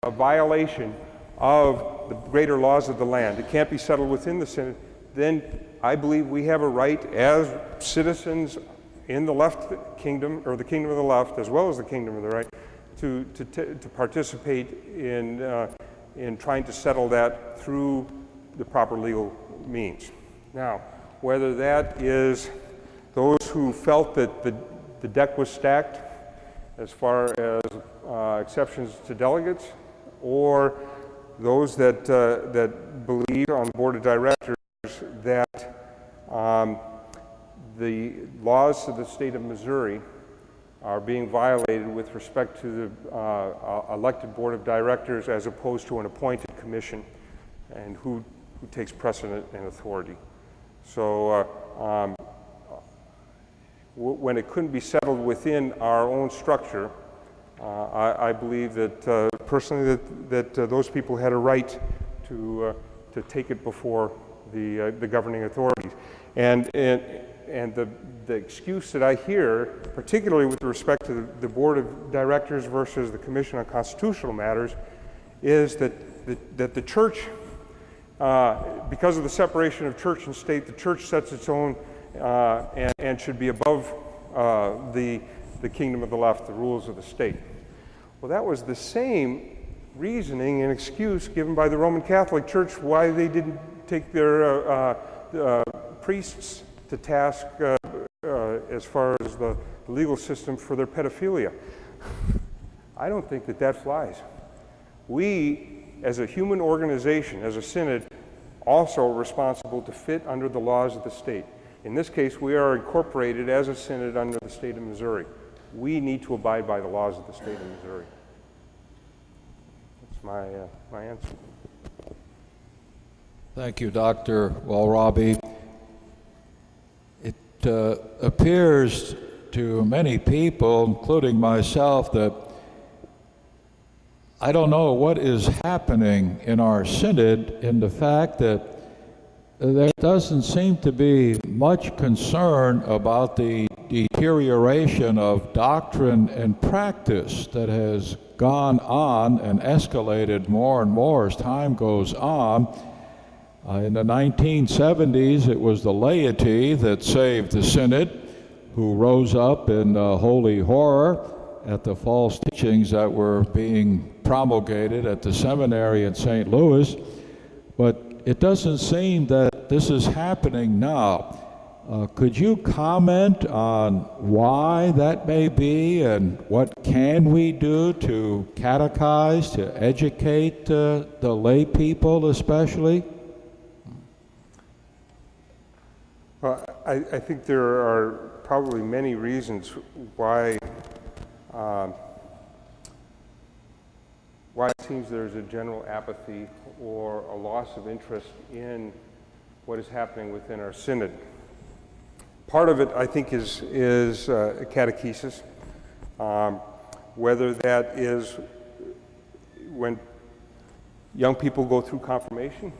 a violation of the greater laws of the land, it can't be settled within the synod, then I believe we have a right as citizens in the left kingdom, or the kingdom of the left, as well as the kingdom of the right, to participate in trying to settle that through the proper legal means. Now, whether that is those who felt that the deck was stacked as far as exceptions to delegates, or those that believe on the board of directors that the laws of the state of Missouri are being violated with respect to the elected board of directors as opposed to an appointed commission, and who takes precedent and authority. So when it couldn't be settled within our own structure, I believe that personally that those people had a right to take it before the governing authorities. And the excuse that I hear, particularly with respect to the board of directors versus the Commission on Constitutional Matters, is that the church, because of the separation of church and state, the church sets its own and should be above the kingdom of the left, the rules of the state. Well, that was the same reasoning and excuse given by the Roman Catholic Church why they didn't take their priests to task as far as the legal system for their pedophilia. I don't think that flies. We, as a human organization, as a synod, also are responsible to fit under the laws of the state. In this case, we are incorporated as a synod under the state of Missouri. We need to abide by the laws of the state of Missouri. That's my answer. Thank you, Dr. Walrabi. It appears to many people, including myself, that I don't know what is happening in our synod in the fact that there doesn't seem to be much concern about the deterioration of doctrine and practice that has gone on and escalated more and more as time goes on. In the 1970s, it was the laity that saved the synod, who rose up in holy horror at the false teachings that were being promulgated at the seminary in St. Louis. But it doesn't seem that this is happening now. Could you comment on why that may be, and what can we do to catechize, to educate the lay people especially? Well, I think there are probably many reasons why it seems there's a general apathy or a loss of interest in what is happening within our synod. Part of it, I think, is catechesis, whether that is when young people go through confirmation.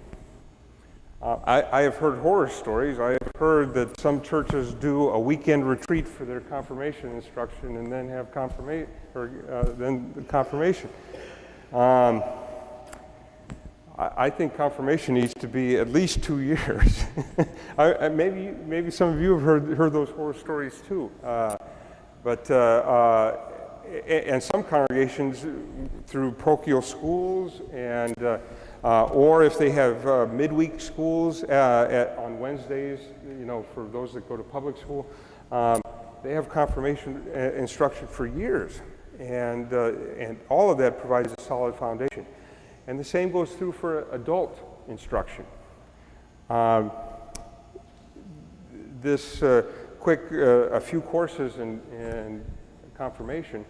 I have heard horror stories. I have heard that some churches do a weekend retreat for their confirmation instruction and then have confirmation. I think confirmation needs to be at least 2 years. Maybe some of you have heard those horror stories too. And some congregations through parochial schools, and or if they have midweek schools on Wednesdays, for those that go to public school, they have confirmation instruction for years, and all of that provides a solid foundation. And the same goes through for adult instruction. A few courses in confirmation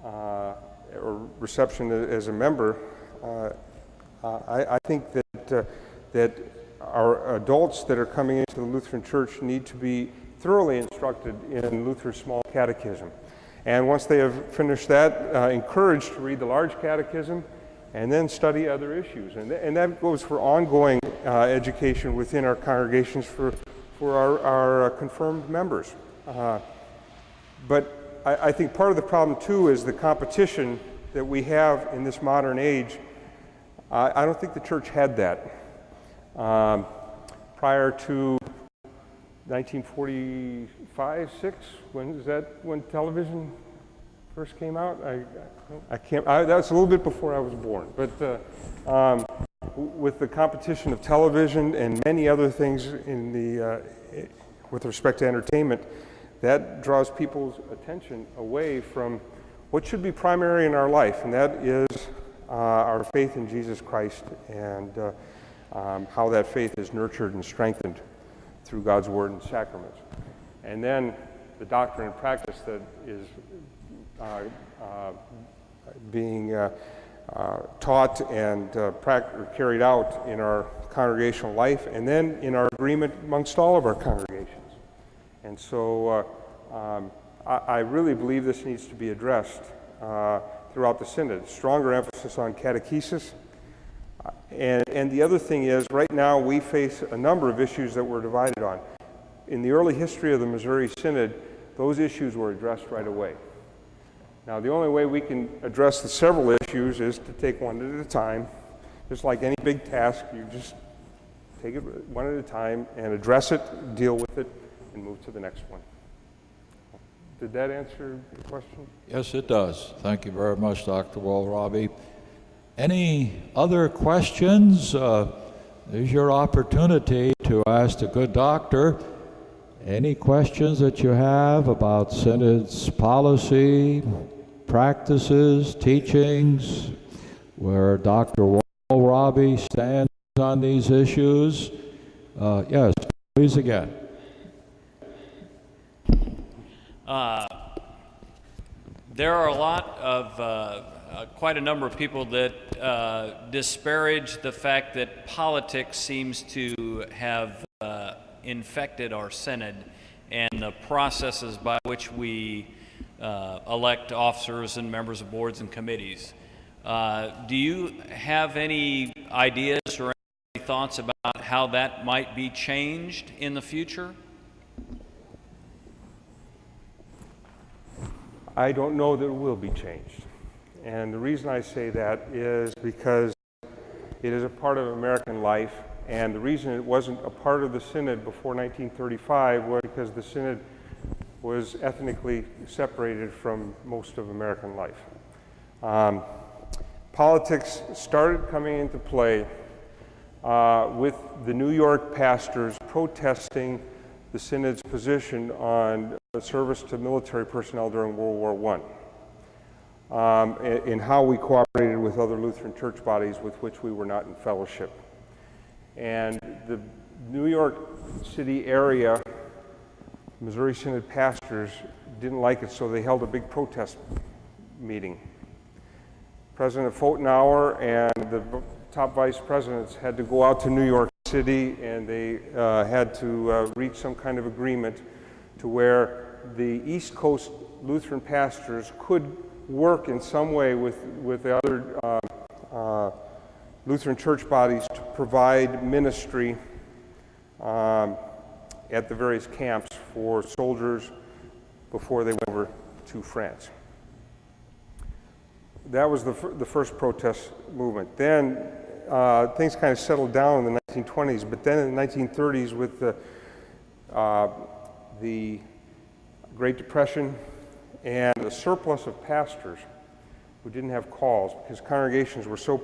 or reception as a member, I think that our adults that are coming into the Lutheran Church need to be thoroughly instructed in Luther's small catechism. And once they have finished that, encouraged to read the large catechism and then study other issues. And that goes for ongoing education within our congregations for our confirmed members. But I think part of the problem too is the competition that we have in this modern age, I don't think the church had that. Prior to 1945, 6, when television first came out? That was a little bit before I was born. But with the competition of television and many other things with respect to entertainment, that draws people's attention away from what should be primary in our life, and that is our faith in Jesus Christ and how that faith is nurtured and strengthened through God's Word and sacraments. And then the doctrine and practice that is being taught and carried out in our congregational life, and then in our agreement amongst all of our congregations. And so I really believe this needs to be addressed throughout the Synod. Stronger emphasis on catechesis. And the other thing is, right now we face a number of issues that we're divided on. In the early history of the Missouri Synod, those issues were addressed right away. Now, the only way we can address the several issues is to take one at a time. Just like any big task, you just take it one at a time and address it, deal with it, and move to the next one. Did that answer your question? Yes, it does. Thank you very much, Dr. Walrabi. Any other questions? There's your opportunity to ask the good doctor any questions that you have about Synod's policy, practices, teachings, where Dr. Walrabi stands on these issues. Yes, please again. There are a lot of, quite a number of people that disparage the fact that politics seems to have infected our Synod and the processes by which we elect officers and members of boards and committees. Do you have any ideas or any thoughts about how that might be changed in the future? I don't know that it will be changed. And the reason I say that is because it is a part of American life, and the reason it wasn't a part of the Synod before 1935 was because the Synod was ethnically separated from most of American life. Politics started coming into play with the New York pastors protesting the Synod's position on service to military personnel during World War I, and how we cooperated with other Lutheran church bodies with which we were not in fellowship. And the New York City area Missouri Synod pastors didn't like it, so they held a big protest meeting. President Fotenauer and the top vice presidents had to go out to New York City, and they had to reach some kind of agreement to where the East Coast Lutheran pastors could work in some way with the other Lutheran church bodies to provide ministry at the various camps for soldiers before they went over to France. That was the first protest movement. Then things kind of settled down in the 1920s, but then in the 1930s with the Great Depression and a surplus of pastors who didn't have calls because congregations were so